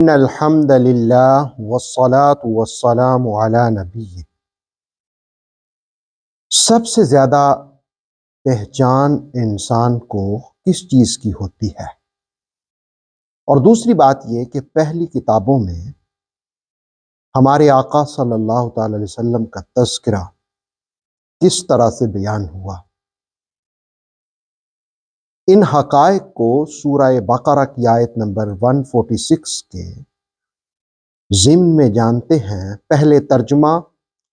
ان الحمد للہ والصلاة والسلام علی نبی۔ سب سے زیادہ پہچان انسان کو کس چیز کی ہوتی ہے؟ اور دوسری بات یہ کہ پہلی کتابوں میں ہمارے آقا صلی اللہ تعالی علیہ وسلم کا تذکرہ کس طرح سے بیان ہوا؟ ان حقائق کو سورہ بقرہ کی آیت نمبر 146 کے ضمن میں جانتے ہیں۔ پہلے ترجمہ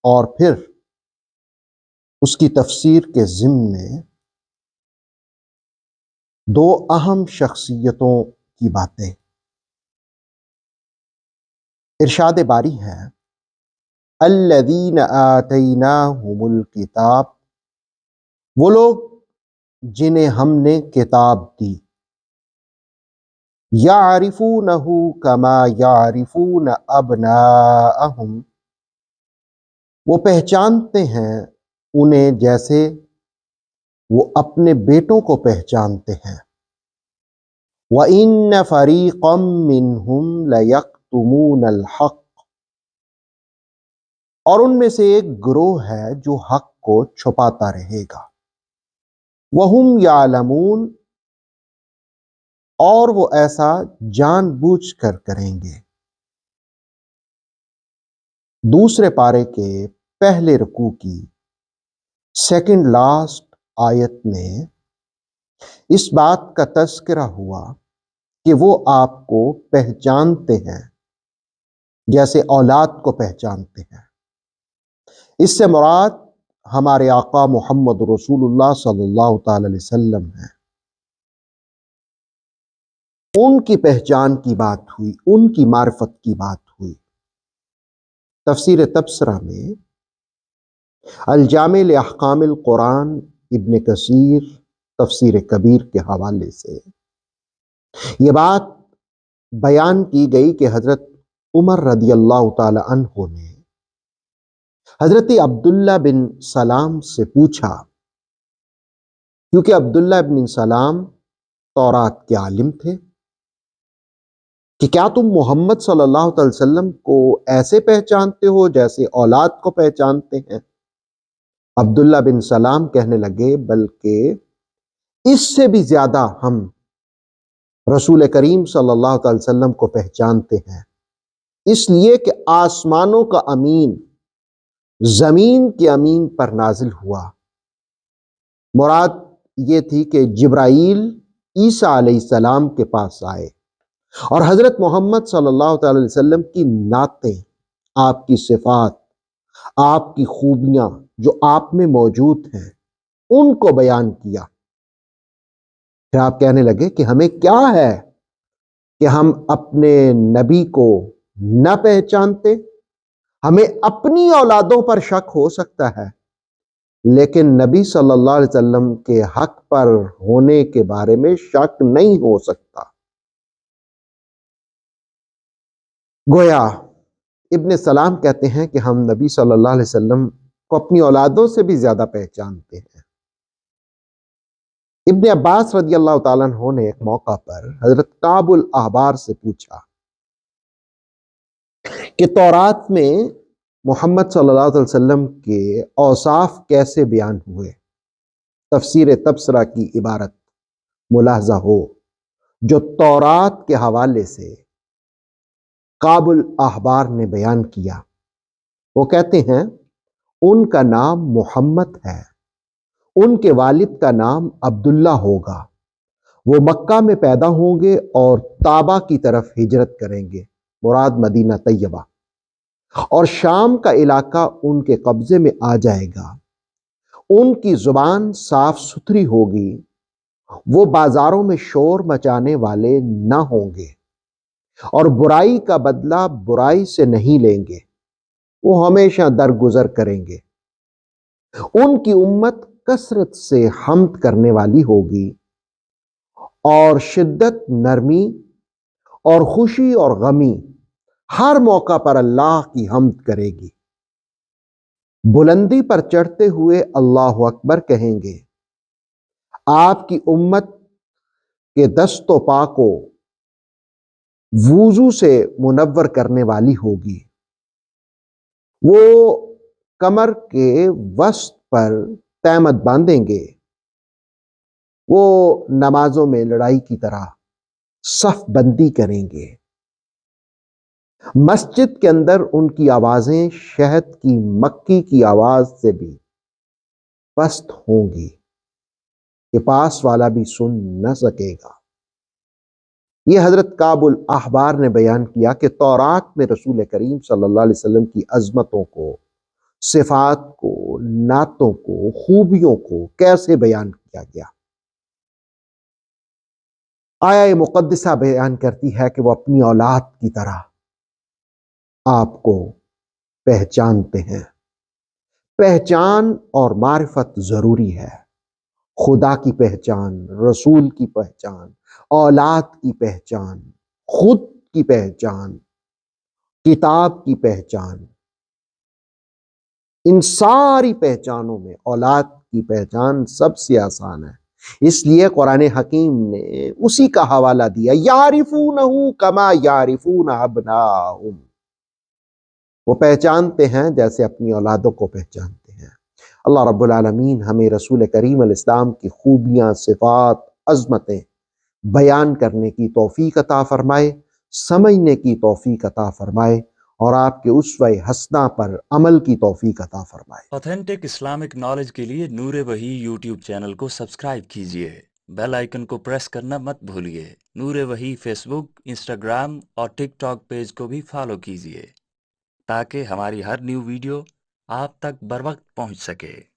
اور پھر اس کی تفسیر کے ضمن میں دو اہم شخصیتوں کی باتیں۔ ارشاد باری ہے الذین آتیناہم الکتاب، وہ لوگ جنہیں ہم نے کتاب دی، یعرفونہ کما یعرفون ابناءہم، وہ پہچانتے ہیں انہیں جیسے وہ اپنے بیٹوں کو پہچانتے ہیں۔ وَإِنَّ فَرِيقًا مِّنْهُمْ لَيَكْتُمُونَ الْحَقَّ، اور ان میں سے ایک گروہ ہے جو حق کو چھپاتا رہے گا۔ وَهُمْ يَعْلَمُونَ، اور وہ ایسا جان بوجھ کر کریں گے۔ دوسرے پارے کے پہلے رکوع کی سیکنڈ لاسٹ آیت میں اس بات کا تذکرہ ہوا کہ وہ آپ کو پہچانتے ہیں جیسے اولاد کو پہچانتے ہیں۔ اس سے مراد ہمارے آقا محمد رسول اللہ صلی اللہ تعالی علیہ وسلم ہیں۔ ان کی پہچان کی بات ہوئی، ان کی معرفت کی بات ہوئی۔ تفسیر تبصرہ میں الجامع لاحکام القرآن ابن کثیر تفسیر کبیر کے حوالے سے یہ بات بیان کی گئی کہ حضرت عمر رضی اللہ تعالی عنہ نے حضرت عبداللہ بن سلام سے پوچھا، کیونکہ عبداللہ بن سلام تورات کے عالم تھے، کہ کیا تم محمد صلی اللہ علیہ وسلم کو ایسے پہچانتے ہو جیسے اولاد کو پہچانتے ہیں؟ عبداللہ بن سلام کہنے لگے بلکہ اس سے بھی زیادہ ہم رسول کریم صلی اللہ علیہ وسلم کو پہچانتے ہیں، اس لیے کہ آسمانوں کا امین زمین کے امین پر نازل ہوا۔ مراد یہ تھی کہ جبرائیل عیسیٰ علیہ السلام کے پاس آئے اور حضرت محمد صلی اللہ تعالی علیہ وسلم کی نعتیں، آپ کی صفات، آپ کی خوبیاں جو آپ میں موجود ہیں ان کو بیان کیا۔ پھر آپ کہنے لگے کہ ہمیں کیا ہے کہ ہم اپنے نبی کو نہ پہچانتے؟ ہمیں اپنی اولادوں پر شک ہو سکتا ہے لیکن نبی صلی اللہ علیہ وسلم کے حق پر ہونے کے بارے میں شک نہیں ہو سکتا۔ گویا ابن سلام کہتے ہیں کہ ہم نبی صلی اللہ علیہ وسلم کو اپنی اولادوں سے بھی زیادہ پہچانتے ہیں۔ ابن عباس رضی اللہ تعالیٰ عنہ نے ایک موقع پر حضرت کعب الاحبار سے پوچھا کہ تورات میں محمد صلی اللہ علیہ وسلم کے اوصاف کیسے بیان ہوئے؟ تفسیر تبصرہ کی عبارت ملاحظہ ہو جو تورات کے حوالے سے کعب الاحبار نے بیان کیا۔ وہ کہتے ہیں ان کا نام محمد ہے، ان کے والد کا نام عبداللہ ہوگا، وہ مکہ میں پیدا ہوں گے اور طابہ کی طرف ہجرت کریں گے، مراد مدینہ طیبہ، اور شام کا علاقہ ان کے قبضے میں آ جائے گا۔ ان کی زبان صاف ستھری ہوگی، وہ بازاروں میں شور مچانے والے نہ ہوں گے اور برائی کا بدلہ برائی سے نہیں لیں گے، وہ ہمیشہ درگزر کریں گے۔ ان کی امت کثرت سے حمد کرنے والی ہوگی اور شدت، نرمی اور خوشی اور غمی ہر موقع پر اللہ کی حمد کرے گی۔ بلندی پر چڑھتے ہوئے اللہ اکبر کہیں گے۔ آپ کی امت کے دست و پا کو وضو سے منور کرنے والی ہوگی۔ وہ کمر کے وسط پر تہمت باندھیں گے۔ وہ نمازوں میں لڑائی کی طرح صف بندی کریں گے۔ مسجد کے اندر ان کی آوازیں شہد کی مکھی کی آواز سے بھی پست ہوں گی کہ پاس والا بھی سن نہ سکے گا۔ یہ حضرت کعب الاحبار نے بیان کیا کہ تورات میں رسول کریم صلی اللہ علیہ وسلم کی عظمتوں کو، صفات کو، نعتوں کو، خوبیوں کو کیسے بیان کیا گیا۔ آیہ مقدسہ بیان کرتی ہے کہ وہ اپنی اولاد کی طرح آپ کو پہچانتے ہیں۔ پہچان اور معرفت ضروری ہے۔ خدا کی پہچان، رسول کی پہچان، اولاد کی پہچان، خود کی پہچان، کتاب کی پہچان، ان ساری پہچانوں میں اولاد کی پہچان سب سے آسان ہے۔ اس لیے قرآن حکیم نے اسی کا حوالہ دیا، یعرفونہ کما یعرفون ابناءہم، وہ پہچانتے ہیں جیسے اپنی اولادوں کو پہچانتے ہیں۔ اللہ رب العالمین ہمیں رسول کریم علیہ السلام کی خوبیاں، صفات، عظمتیں بیان کرنے کی توفیق عطا فرمائے، سمجھنے کی توفیق عطا فرمائے، اور آپ کے اسوہ حسنہ پر عمل کی توفیق عطا فرمائے۔ آتھینٹک اسلامک نالج کے لیے نور وحی یوٹیوب چینل کو سبسکرائب کیجیے، بیل آئیکن کو پریس کرنا مت بھولیے۔ نور وحی فیس بک، انسٹاگرام اور ٹک ٹاک پیج کو بھی فالو کیجیے تاکہ ہماری ہر نیو ویڈیو آپ تک بر وقت پہنچ سکے۔